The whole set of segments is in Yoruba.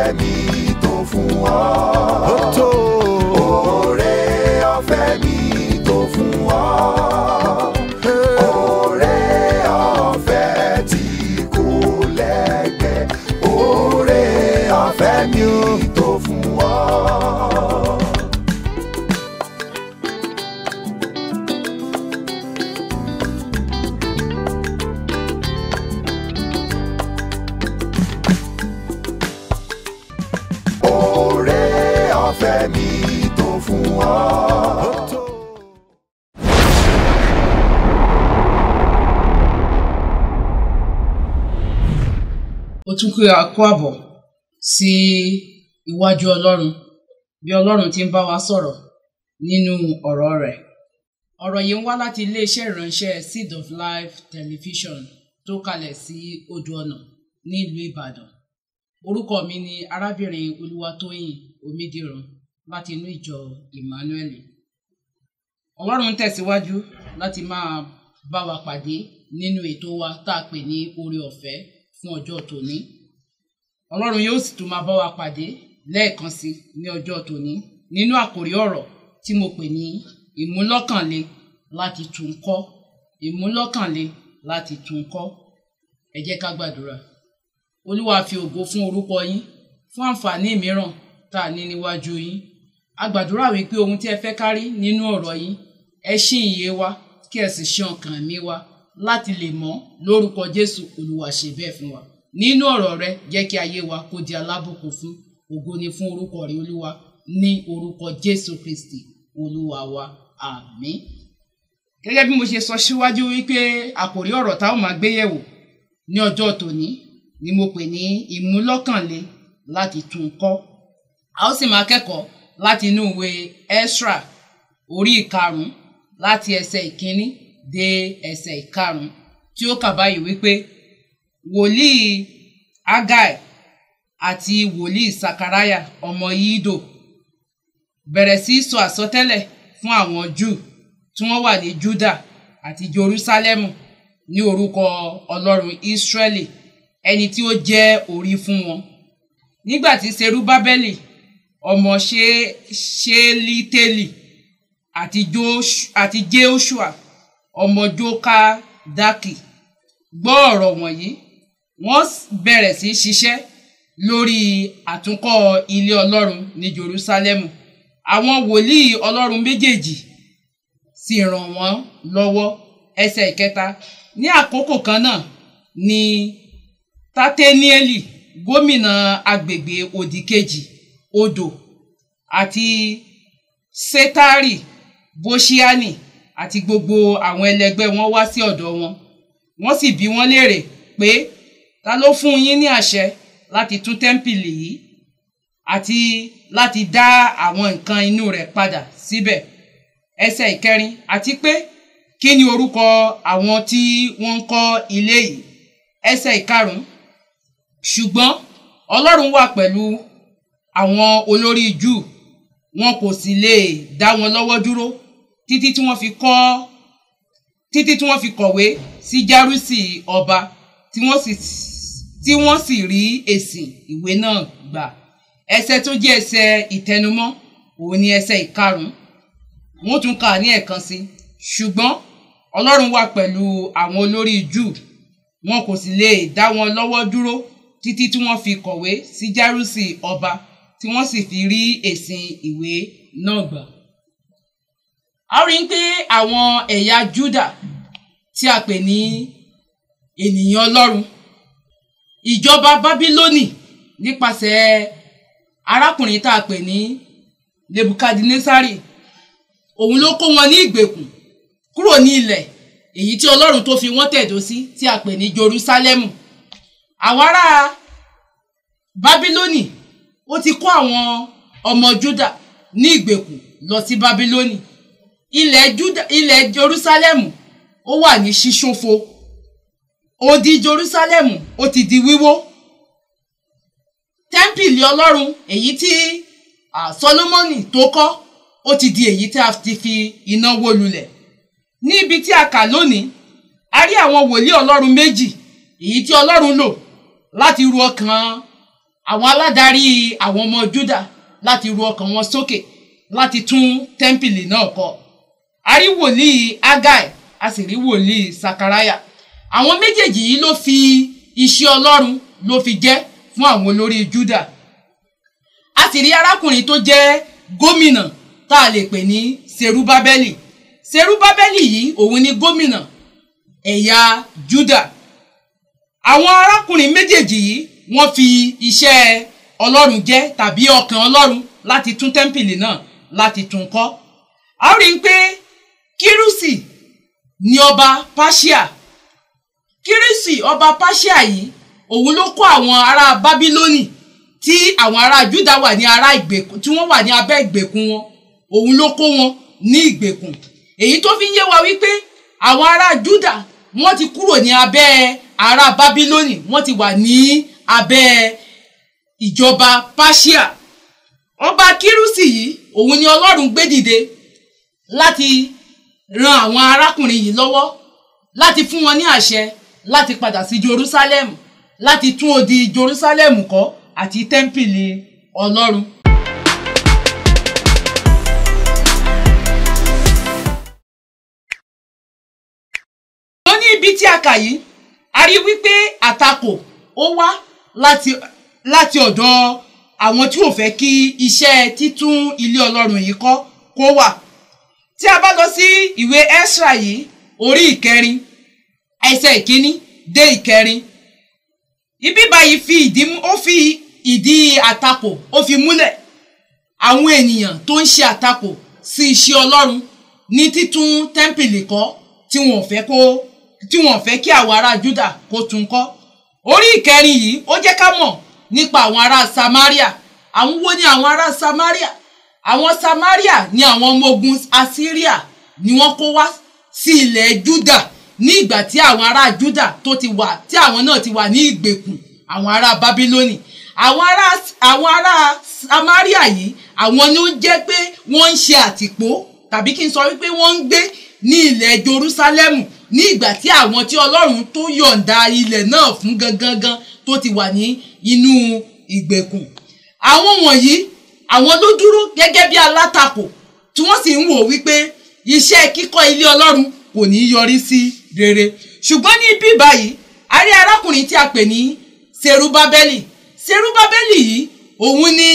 ọ̀fẹ́ mi tó fún ọ. Oore ọ̀fẹ́ mi tó fún ọ. Oore ọ̀fẹ́ tí kò lẹ́gbẹ́. Oore ọ̀fẹ́ mi tó fún ọ. Ọ̀fẹ́ mi tó fún ọ. Ó tún kí a kó àbọ̀ sí iwájú Ọlọ́run bí Ọlọ́run ti ń bá wa sọ̀rọ̀ nínú ọ̀rọ̀ rẹ̀. Ọ̀rọ̀ yìí ń wá láti iléeṣẹ́ ìránṣẹ́ Seed of Life Television tó kalẹ̀ sí Odò Ọ̀nà ní ìlú Ìbàdàn. Orúkọ mi ni arábìnrin Olúwatóyìn Omídìrún láti inú ìjọ Emmanuel. Ọlọ́run tẹ̀síwájú láti máa bá wa pàdé nínú ètò wa tá a pè ní oore ọ̀fẹ́ fún ọjọ́ tòní. Ọlọ́run yóò sì tún máa bá wa pàdé lẹ́ẹ̀kan sí ní ọjọ́ tòní nínú àkòrí ọ̀rọ̀ tí mo pè ní ìmúlọ́kànle láti tún kọ́. Ìmúlọ́kànle láti tún kọ́. Ẹ jẹ́ ká gbàdúrà. Olúwa fi ògo fún orúkọ yín fún àǹfààní mìíràn tá a ní níwájú yín. A gbàdúrà wípé ohun tí ẹ fẹ́ kárí nínú ọ̀rọ̀ yín ẹ ṣí ìyè wa kí ẹ sì ṣí ọkàn mi wa láti lè mọ̀ lórúkọ Jésù. Olúwa ṣe bẹ́ẹ̀ fún wa. Nínú ọ̀rọ̀ rẹ jẹ́ kí ayé wa kó di alábùkún fún. Ògo ni fún orúkọ rẹ Olúwa ní orúkọ Jésù Kristi Olúwa wa. Àmín. Gẹ́gẹ́ bí mo ṣe sọ síwájú wípé àkòrí ọ̀rọ̀ tá ó máa gbé yẹ̀wò ní ọjọ́ tòní ni mo pè ní ìmúlọ́kànle láti tún kọ́. A ó sì máa kẹ́kọ̀ọ́ láti inú ìwé Ẹ́sírà orí 5 láti ẹsẹ̀ 1 dé ẹsẹ̀ 5 tí ó kà báyìí wípé wòlíì Ágáì àti wòlíì Sakaraya ọmọ Ìdò bẹ̀rẹ̀ sí sọ àsọtẹ́lẹ̀ fún àwọn Júù tí wọ́n wà ní Júdà àti Jerúsálẹ́mù ní orúkọ Ọlọ́run Ísírẹ́lì ẹni tí ó jẹ́ orí fún wọn. Nígbà tí Serubábẹ́lì ọmọ Ṣélítélì àti Jéhoṣùà ọmọ Jókàdákì gbọ́ ọ̀rọ̀ wọ̀nyí, wọ́n bẹ̀rẹ̀ sí ṣiṣẹ́ lórí àtúnkọ́ ilé Ọlọ́run ní Jerúsálẹ́mù. Àwọn wòlíì Ọlọ́run méjèèjì sì ràn wọ́n lọ́wọ́. Ẹsẹ̀ 3 ní àkókò kan náà ni Tátẹ́níẹ́lì gómìnà agbègbè òdìkejì odò àti Sétárì Bóṣíánì àti gbogbo àwọn ẹlẹgbẹ́ wọn wá sí ọ̀dọ̀ wọn. Wọ́n sì bi wọ́n léèrè pé ta ló fún yín ní àṣẹ láti tún tẹ́ḿpìlì yìí àti láti dá àwọn nǹkan inú rẹ̀ padà síbẹ̀. Ẹsẹ̀ 4 àti pé kí ni orúkọ àwọn tí wọ́n ń kọ́ ilé yìí. Ẹsẹ̀ 5 ṣùgbọ́n Ọlọ́run wà pẹ̀lú àwọn olórí Júù, wọn kò sì lè dá wọn lọ́wọ́ dúró títí tí wọ́n fi kọ̀wé sí Járúsì ọba tí wọ́n sì rí èsì ìwé náà gbà. Ẹsẹ̀ tó jẹ́ ẹsẹ̀ ìtẹnumọ́ òun ni ẹsẹ̀ 5. Wọ́n tún kà ní ẹ̀kan sí. Ṣùgbọ́n Ọlọ́run wà pẹ̀lú àwọn olórí Júù, wọn kò sì lè dá wọn lọ́wọ́ dúró títí tí wọ́n fi kọ̀wé sí Járúsì ọba tí wọ́n sì fi rí èsì ìwé náà gbà. A rí pé àwọn ẹ̀yà Júdà tí a pè ní ènìyàn Ọlọ́run, ìjọba Bábílónì nípasẹ̀ arákùnrin tá a pè ní Nebukadnesari, òun ló kó wọn ní ìgbèkùn kúrò ní ilẹ̀ èyí tí Ọlọ́run tó fi wọ́n tẹ̀dó sí tí a pè ní Jerúsálẹ́mù. Àwọn ará Bábílónì ó ti kó àwọn ọmọ Júdà ní ìgbèkùn lọ sí Bábílónì. Ilẹ̀ Jerúsálẹ́mù ó wà ní ṣíṣófo. Odi Jerúsálẹ́mù ó ti di wíwó. Tẹ́ḿpìlì Ọlọ́run èyí tí Sólómọ́nì tó kọ́ ó ti di èyí tí a ti fi iná wó lulẹ̀. Ní ibi tí a kà lónìí, a rí àwọn wòlíì Ọlọ́run méjì èyí tí Ọlọ́run lò láti ru ọkàn àwọn aládarí àwọn ọmọ Júdà láti ru ọkàn wọn sókè láti tún tẹ́ḿpìlì náà kọ́. A rí wòlíì Ágáì, a sì rí wòlíì Sakaraya. Àwọn méjèèjì yìí ló fi iṣẹ́ Ọlọ́run ló fi jẹ́ fún àwọn olórí Júdà. A sì rí arákùnrin tó jẹ́ gómìnà tá a lè pè ní Serubábẹ́lì. Serubábẹ́lì yìí òun ni gómìnà ẹ̀yà Júdà. Àwọn arákùnrin méjèèjì yìí wọ́n fi iṣẹ́ Ọlọ́run jẹ́ tàbí ọkàn Ọlọ́run láti tún tẹ́ḿpìlì náà láti tún kọ́. A rí i pé Kírúsì ni ọba Páṣíà. Kírúsì ọba Páṣíà yìí òun ló kó àwọn ará Bábílónì tí àwọn ará Júdà wà ní ará ìgbèkùn tí wọ́n wà ní abẹ́ ìgbèkùn wọn, òun ló kó wọn ní ìgbèkùn. Èyí tó fi ń yé wa wípé àwọn ará Júdà wọ́n ti kúrò ní abẹ́ ará Bábílónì, wọ́n ti wà ní abẹ́ ìjọba Páṣíà. Ọba Kírúsì yìí òun ni Ọlọ́run gbé dìde láti ran àwọn arákùnrin yìí lọ́wọ́, láti fún wọn ní àṣẹ láti padà sí Jerúsálẹ́mù, láti tún odi Jerúsálẹ́mù kọ́ àti tẹ́ḿpìlì Ọlọ́run. Wọ́n ní ibi tí a kà yìí, a rí wípé àtakò ó wá láti ọ̀dọ̀ àwọn tí ò fẹ́ kí iṣẹ́ títún ilé Ọlọ́run yìí kọ́ kó wà. Tí a bá lọ sí ìwé Ẹ́sírà yìí orí ìkẹrin ẹsẹ̀ ìkíní dé ìkẹrin, ibi báyìí fi ìdí àtakò ó fi múlẹ̀. Àwọn ènìyàn tó ń ṣe àtakò sí iṣẹ́ Ọlọ́run ní títún tẹ́ḿpìlì kọ́ tí wọ́n fẹ́ kí àwọn ará Júdà kó tún kọ́. Orí ìkẹrin yìí ó jẹ́ ká mọ̀ nípa àwọn ará Samaria. Àwọn wo ni àwọn ará Samaria? Àwọn Samaria ni àwọn ọmọ ogun Assyria ni wọ́n kó wá sí ilẹ̀ Júdà ní ìgbà tí àwọn ará Júdà tí àwọn náà ti wà ní ìgbèkùn àwọn ará Bábílónì. Àwọn ará Samaria yìí àwọn ni ó jẹ́ pé wọ́n ń ṣe àtìpó tàbí kí n sọ wípé wọ́n ń gbé ní ilẹ̀ Jerúsálẹ́mù ní ìgbà tí àwọn tí Ọlọ́run tó yọ̀ǹda ilẹ̀ náà fún gangan tó ti wà ní inú ìgbèkùn. Àwọn wọ̀nyí àwọn ló dúró gẹ́gẹ́ bí alátakò tí wọ́n sì ń wò wípé iṣẹ́ kíkọ́ ilé Ọlọ́run kò ní yọrí sí rere. Ṣùgbọ́n ní bí báyìí a rí arákùnrin tí a pè ní Serubábẹ́lì. Serubábẹ́lì yìí òun ni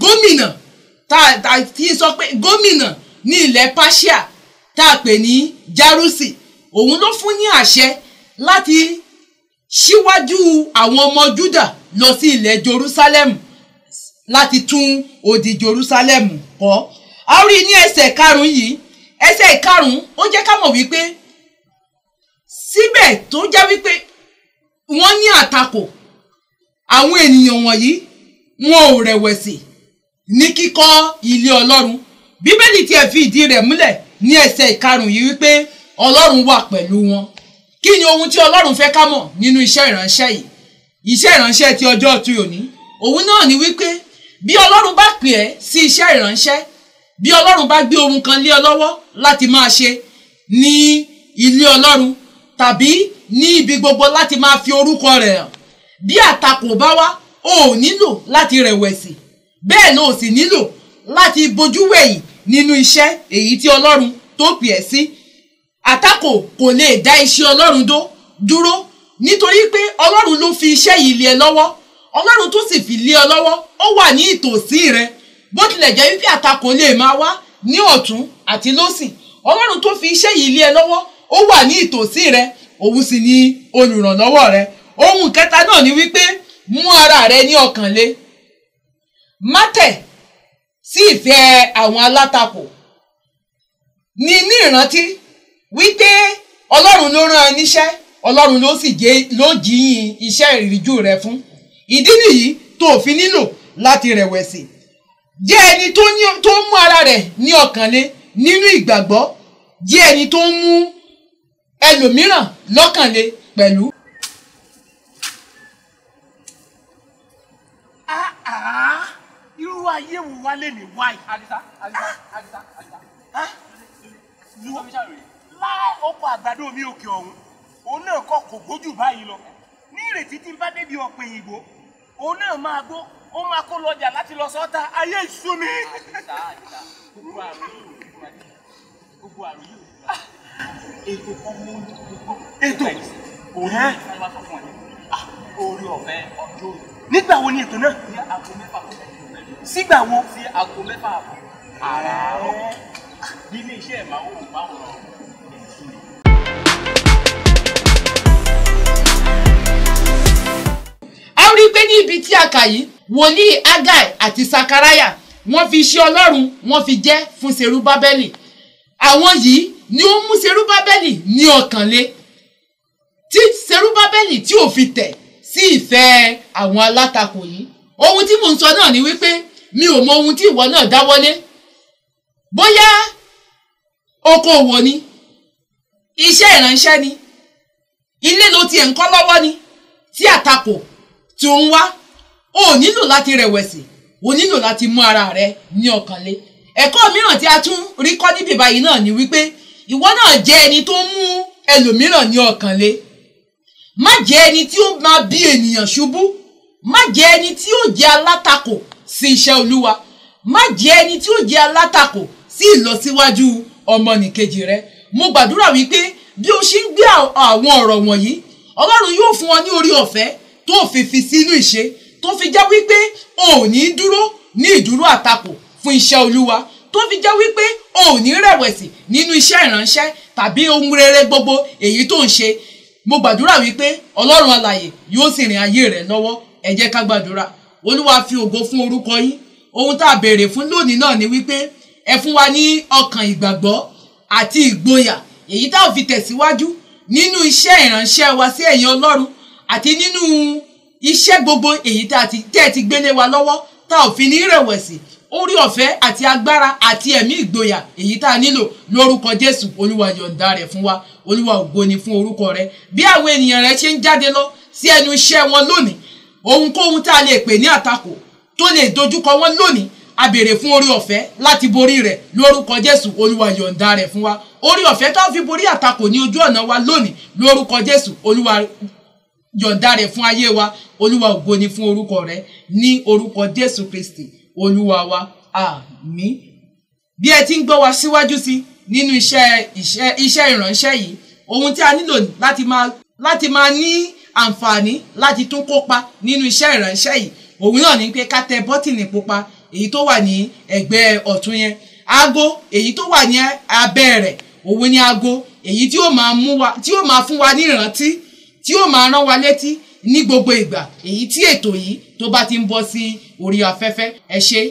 gómìnà tí sọ pé gómìnà ní ilẹ̀ Páṣíà tá a pè ní Járúsì. Òun ló fún ní àṣẹ láti síwájú àwọn ọmọ Júdà lọ sí ilẹ̀ Jerúsálẹ́mù láti tún odi Jerúsálẹ́mù kọ́. A rí ní ẹsẹ̀ karùn-ún yìí, ẹsẹ̀ karùn-ún ó jẹ́ ká mọ̀ wípé síbẹ̀ tó jẹ́ wípé wọ́n ní àtakò, àwọn ènìyàn wọ̀nyí wọn ò rẹ̀wẹ̀sì ní kíkọ́ ilé Ọlọ́run. Bíbélì tiẹ̀ fi ìdí rẹ̀ múlẹ̀ ní ẹsẹ̀ karùn-ún yìí wípé Ọlọ́run wà pẹ̀lú wọn. Kí ni ohun tí Ọlọ́run fẹ́ ká mọ̀ nínú iṣẹ́ ìránṣẹ́ yìí? Iṣẹ́ ìránṣẹ́ ti ọjọ́ tí òní òun náà ni wípé bí Ọlọ́run bá pè ẹ́ sí iṣẹ́ ìránṣẹ́, bí Ọlọ́run bá gbé ohun kan lé ọ lọ́wọ́ láti máa ṣe ní ilé Ọlọ́run tàbí ní ibi gbogbo láti máa fi orúkọ rẹ̀ hàn, bí àtakò bá wá o ò nílò láti rẹ̀wẹ̀sì, bẹ́ẹ̀ ló sì nílò láti bojú wẹ̀yìn nínú iṣẹ́ èyí tí Ọlọ́run tó pè ẹ́ sí. Àtakò kò lè dá iṣẹ́ Ọlọ́run dúró nítorí pé Ọlọ́run ló fi iṣẹ́ yìí lé ẹ lọ́wọ́. Ọlọ́run tó sì fi lé ọ lọ́wọ́ ó wà ní ìtòsí rẹ. Bó tilẹ̀ jẹ́ wípé àtakò lè máa wá ní ọ̀tún àti lósì, Ọlọ́run tó fi iṣẹ́ yìí lé ẹ lọ́wọ́ ó wà ní ìtòsí rẹ, òun sì ni olùrànlọ́wọ́ rẹ. Ohun kẹta náà ni wípé mú ara rẹ ní ọkàn le. Má tẹ̀ sí ìfẹ́ àwọn alátakò. Ní ìrántí wípé Ọlọ́run ló rán ẹ níṣẹ́, Ọlọ́run ló jíyìn iṣẹ́ ìríjú rẹ fún. Ìdí nìyí tó fi nílò láti rẹ̀wẹ̀sì. Jẹ́ ẹni tó mú ara rẹ̀ ní ọkàn le nínú ìgbàgbọ́. Jẹ́ ẹni tó mú ẹlòmíràn lọ́kàn le pẹ̀lú. Irú ayé wo wá lè ní wáyé? Àdìsá. Láì oko àgbàdo mi òkè ọ̀hún, òun náà kọ́ kò gbójú báyìí lọ. Ní ìrètí tí ń bá débi ọ̀pẹ̀ ìgbò òun náà máa gbó ó máa kó lọ́jà láti lọ sọ́ta ayé ìṣú mi. gbogbo àrùn yìí ètò kan mú ètò òun orí ọ̀fẹ́ ọjọ́ òní. nígbà wo ni ètò náà? ní aago 6 sígbà wo? sí aago 6 àràárọ̀ ní ilé iṣẹ́ ìmáwòrán. a rí pé ní ibi tí a kà yìí wòlíì Ágáì àti Sakaraya wọ́n fi iṣẹ́ Ọlọ́run wọ́n fi jẹ́ fún Serubábẹ́lì. àwọn yìí ni ó mú Serubábẹ́lì ní ọkàn le tí Serubábẹ́lì tí ò fi tẹ̀ sí ìfẹ́ àwọn alátakò yìí. ohun tí mò ń sọ náà ni wípé mi ò mọ ohun tí ìwọ náà dáwọ́lé, bóyá okòwò ni, iṣẹ́ ìránṣẹ́ ni, ilé ló tiẹ̀ ń kọ́ lọ́wọ́ ni, tí àtakò tí ó ń wá, ó nílò láti rẹ̀wẹ̀sì, ó nílò láti mú ara rẹ ní ọkàn le. ẹ̀kọ́ mìíràn tí a tún rí kọ́ níbí báyìí náà ni wípé ìwọ náà jẹ́ ẹni tó mú ẹlòmíràn ní ọkàn le. má jẹ́ ẹni tí ó máa bí ènìyàn ṣubú, má jẹ́ ẹni tí ó jẹ́ alátakò sí iṣẹ́ Olúwa, má jẹ́ ẹni tí ó jẹ́ alátakò sí ìlọsíwájú ọmọnìkejì rẹ. mo gbàdúrà wípé bí o ṣe ń gbé àwọn ọ̀rọ̀ wọ̀nyí, Ọlọ́run yóò fún ọ ní orí ọ̀fẹ́ tó fi sínú ìṣe, tó fi jẹ́ wípé o ò ní dúró ní ìdúró àtakò fún iṣẹ́ Olúwa, tó fi jẹ́ wípé o ò ní rẹ̀wẹ̀sì nínú iṣẹ́ ìránṣẹ́ tàbí ohun rere gbogbo èyí tó ń ṣe. mo gbàdúrà wípé Ọlọ́run alààyè yóò sì rìn ayé rẹ lọ́wọ́. ẹ jẹ́ ká gbàdúrà. Olúwa fi ògo fún orúkọ yín. ohun tá a béèrè fún lónìí náà ni wípé ẹ fún wa ní ọkàn ìgbàgbọ́ àti ìgboyà èyí tá ò fi tẹ̀síwájú nínú iṣẹ́ ìránṣẹ́ wa sí ẹ̀yin Ọlọ́run àti nínú iṣẹ́ gbogbo èyí tẹ́ ti gbélé wa lọ́wọ́ tá ò fi ní rẹ̀wẹ̀sì. orí ọ̀fẹ́ àti agbára àti ẹ̀mí ìgboyà èyí tá a nílò lórúkọ Jésù. Olúwa yọ̀ǹda rẹ̀ fún wa. Olúwa ògo ni fún orúkọ rẹ. bí àwọn ènìyàn rẹ ṣe ń jáde lọ sí ẹnu iṣẹ́ wọn lónìí, ohunkóhun tá a lè pè ní àtakò tó lè dojúkọ wọn lónìí, a béèrè fún orí ọ̀fẹ́ láti borí rẹ̀ lórúkọ Jésù. Olúwa yọ̀ǹda rẹ̀ fún wa. orí ọ̀fẹ́ tá a fi borí àtakò ní ojú ọ̀nà wa lónìí lórúkọ Jésù. Olúwa yọ̀ǹda rẹ̀ fún ayé wa. Olúwa ògo ni fún orúkọ rẹ ní orúkọ Jésù Kristi Olúwa wa. Àmín. bí ẹ ti ń gbọ́ wa síwájú sí nínú iṣẹ́ ìránṣẹ́ yìí, ohun tí a nílò láti máa ní àǹfààní láti tún kópa nínú iṣẹ́ ìránṣẹ́ yìí, òun náà ni pé ká tẹ bọ́tìnì pupa èyí tó wà ní ẹ̀gbẹ́ ọ̀tún yẹn. aago èyí tó wà ní abẹ́ rẹ̀, òun ni aago èyí tí ó máa fún wa ní ìrántí, tí ó máa rán wa létí ní gbogbo ìgbà èyí tí ètò yìí tó bá ti ń bọ́ sí orí afẹ́fẹ́. ẹ ṣé.